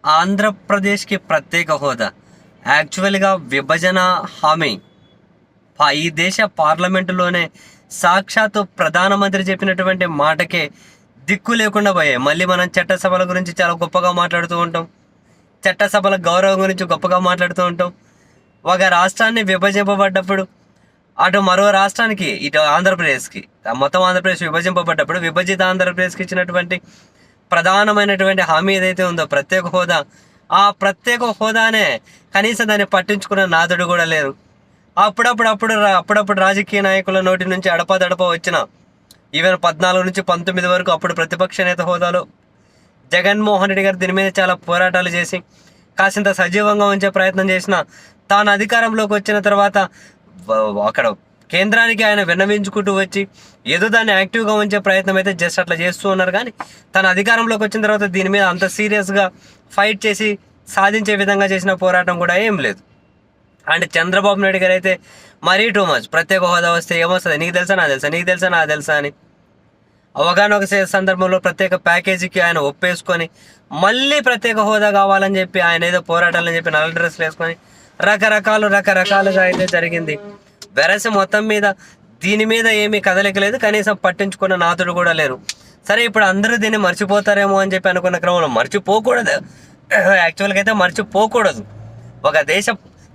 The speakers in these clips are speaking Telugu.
ఆంధ్రప్రదేశ్కి ప్రత్యేక హోదా యాక్చువల్గా విభజన హామీ ఈ దేశ పార్లమెంటులోనే సాక్షాత్తు ప్రధానమంత్రి చెప్పినటువంటి మాటకే దిక్కు లేకుండా పోయాయి. మళ్ళీ మనం చట్టసభల గురించి చాలా గొప్పగా మాట్లాడుతూ ఉంటాం, చట్టసభల గౌరవం గురించి గొప్పగా మాట్లాడుతూ ఉంటాం. ఒక రాష్ట్రాన్ని విభజింపబడ్డప్పుడు అటు మరో రాష్ట్రానికి, ఇటు ఆంధ్రప్రదేశ్కి, మొత్తం ఆంధ్రప్రదేశ్ విభజింపబడ్డప్పుడు విభజిత ఆంధ్రప్రదేశ్కి ఇచ్చినటువంటి ప్రధానమైనటువంటి హామీ ఏదైతే ఉందో ప్రత్యేక హోదా, ఆ ప్రత్యేక హోదానే కనీసం దాన్ని పట్టించుకున్న నాదుడు కూడా లేరు. అప్పుడప్పుడు రాజకీయ నాయకుల నోటి నుంచి అడపదడప వచ్చిన ఈవెన్ 14 నుంచి 19 వరకు అప్పుడు ప్రతిపక్ష నేత హోదాలో జగన్మోహన్ రెడ్డి గారు దీని మీద చాలా పోరాటాలు చేసి కాసింత సజీవంగా ఉంచే ప్రయత్నం చేసిన, తాను అధికారంలోకి వచ్చిన తర్వాత అక్కడ కేంద్రానికి ఆయన విన్నవించుకుంటూ వచ్చి ఏదో దాన్ని యాక్టివ్గా ఉంచే ప్రయత్నం అయితే జస్ట్ అట్లా చేస్తూ ఉన్నారు. కానీ తన అధికారంలోకి వచ్చిన తర్వాత దీని మీద అంత సీరియస్గా ఫైట్ చేసి సాధించే విధంగా చేసిన పోరాటం కూడా ఏం లేదు. అండ్ చంద్రబాబు నాయుడు గారు అయితే మరీ టూ మచ్, ప్రత్యేక హోదా వస్తే ఏమొస్తుంది, నీకు తెలుసా నా తెలుసా, నీకు తెలుసా నా తెలుసా అని అవగాహన సందర్భంలో ప్రత్యేక ప్యాకేజీకి ఆయన ఒప్పేసుకొని మళ్ళీ ప్రత్యేక హోదా కావాలని చెప్పి ఆయన ఏదో పోరాటాలని చెప్పి నల్ల డ్రెస్లు వేసుకొని రకరకాలుగా అయితే జరిగింది. వెరసి మొత్తం మీద దీని మీద ఏమీ కదలికలేదు, కనీసం పట్టించుకున్న నాతుడు కూడా లేరు. సరే, ఇప్పుడు అందరూ దీన్ని మర్చిపోతారేమో అని చెప్పి అనుకున్న క్రమంలో మర్చిపోకూడదు. యాక్చువల్గా అయితే మర్చిపోకూడదు.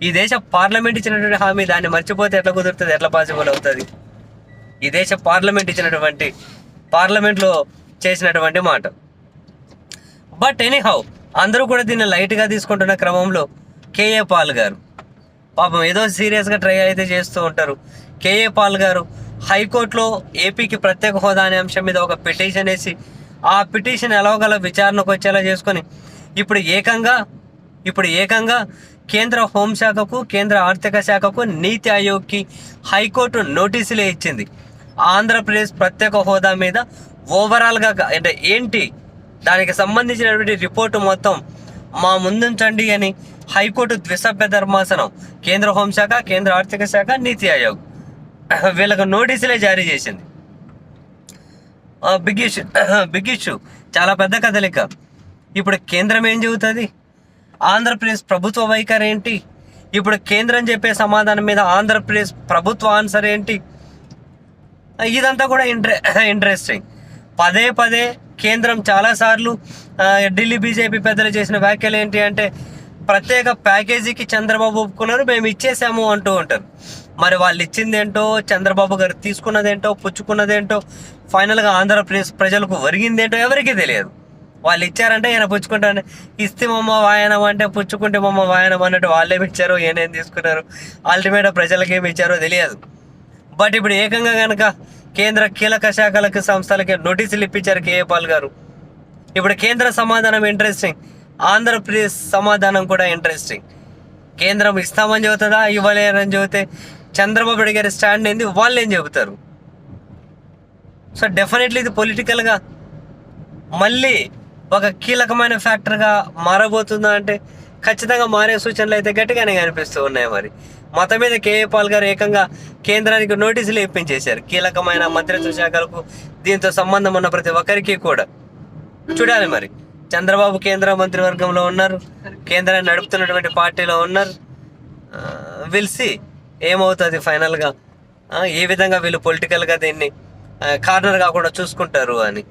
ఈ దేశ పార్లమెంట్ ఇచ్చినటువంటి హామీ, దాన్ని మర్చిపోతే ఎట్లా కుదురుతుంది, ఎట్లా పాసిబుల్ అవుతుంది? ఈ దేశ పార్లమెంట్లో చేసినటువంటి మాట. బట్ ఎనీహౌ అందరూ కూడా దీన్ని లైట్గా తీసుకుంటున్న క్రమంలో కేఏ పాల్ గారు పాపం ఏదో సీరియస్గా ట్రై అయితే చేస్తూ ఉంటారు. కేఏ పాల్ గారు హైకోర్టులో ఏపీకి ప్రత్యేక హోదా అనే అంశం మీద ఒక పిటిషన్ వేసి ఆ పిటిషన్ ఎలాగల విచారణకు వచ్చేలా చేసుకొని ఇప్పుడు ఏకంగా కేంద్ర హోంశాఖకు, కేంద్ర ఆర్థిక శాఖకు, నీతి ఆయోగ్కి హైకోర్టు నోటీసులే ఇచ్చింది. ఆంధ్రప్రదేశ్ ప్రత్యేక హోదా మీద ఓవరాల్గా అంటే ఏంటి, దానికి సంబంధించినటువంటి రిపోర్టు మొత్తం మా ముందుంచండి అని హైకోర్టు ద్విసభ్య ధర్మాసనం కేంద్ర హోంశాఖ, కేంద్ర ఆర్థిక శాఖ, నీతి ఆయోగ్ వీళ్ళకు నోటీసులే జారీ చేసింది. బిగ్ ఇష్యూ, చాలా పెద్ద కదలిక. ఇప్పుడు కేంద్రం ఏం చెబుతుంది, ఆంధ్రప్రదేశ్ ప్రభుత్వ వైఖరి ఏంటి, ఇప్పుడు కేంద్రం చెప్పే సమాధానం మీద ఆంధ్రప్రదేశ్ ప్రభుత్వ ఆన్సర్ ఏంటి, ఇదంతా కూడా ఇంట్రెస్టింగ్. పదే కేంద్రం చాలాసార్లు ఢిల్లీ బీజేపీ పెద్దలు చేసిన వ్యాఖ్యలు ఏంటి అంటే ప్రత్యేక ప్యాకేజీకి చంద్రబాబు ఒప్పుకున్నారు, మేము ఇచ్చేసాము అంటూ ఉంటారు. మరి వాళ్ళు ఇచ్చిందేంటో, చంద్రబాబు గారు తీసుకున్నదేంటో, పుచ్చుకున్నదేంటో, ఫైనల్గా ఆంధ్రప్రదేశ్ ప్రజలకు ఒరిగిందేంటో ఎవరికీ తెలియదు. వాళ్ళు ఇచ్చారంటే ఈయన పుచ్చుకుంటారు, ఇస్తే మమ్మ వాయనం అంటే పుచ్చుకుంటే మమ్మ వాయనం అన్నట్టు వాళ్ళేమి ఇచ్చారో ఏనేం తీసుకున్నారు, అల్టిమేట్గా ప్రజలకి ఏమి ఇచ్చారో తెలియదు. బట్ ఇప్పుడు ఏకంగా కనుక కేంద్ర కీలక శాఖలకి, సంస్థలకి నోటీసులు ఇప్పించారు కేఏ పాల్ గారు. ఇప్పుడు కేంద్ర సమాధానం ఇంట్రెస్టింగ్, ఆంధ్రప్రదేశ్ సమాధానం కూడా ఇంట్రెస్టింగ్. కేంద్రం ఇస్తామని చెబుతుందా, ఇవ్వలేరని చెబితే చంద్రబాబు నాయుడు గారి స్టాండ్ ఏంది, వాళ్ళు ఏం చెబుతారు? సో డెఫినెట్లీ ఇది పొలిటికల్గా మళ్ళీ ఒక కీలకమైన ఫ్యాక్టర్గా మారబోతుందా అంటే ఖచ్చితంగా మారే సూచనలు అయితే గట్టిగానే కనిపిస్తూ ఉన్నాయి. మరి మొత్తం మీద కేఏ పాల్ గారు ఏకంగా కేంద్రానికి నోటీసులు ఇప్పించేశారు, కీలకమైన మంత్రిత్వ శాఖలకు, దీంతో సంబంధం ఉన్న ప్రతి ఒక్కరికి కూడా. చూడాలి మరి, చంద్రబాబు కేంద్ర మంత్రివర్గంలో ఉన్నారు, కేంద్రాన్ని నడుపుతున్నటువంటి పార్టీలో ఉన్నారు. విల్సి ఏమవుతుంది ఫైనల్గా, ఏ విధంగా వీళ్ళు పొలిటికల్గా దీన్ని కార్నర్ కాకుండా చూసుకుంటారు అని.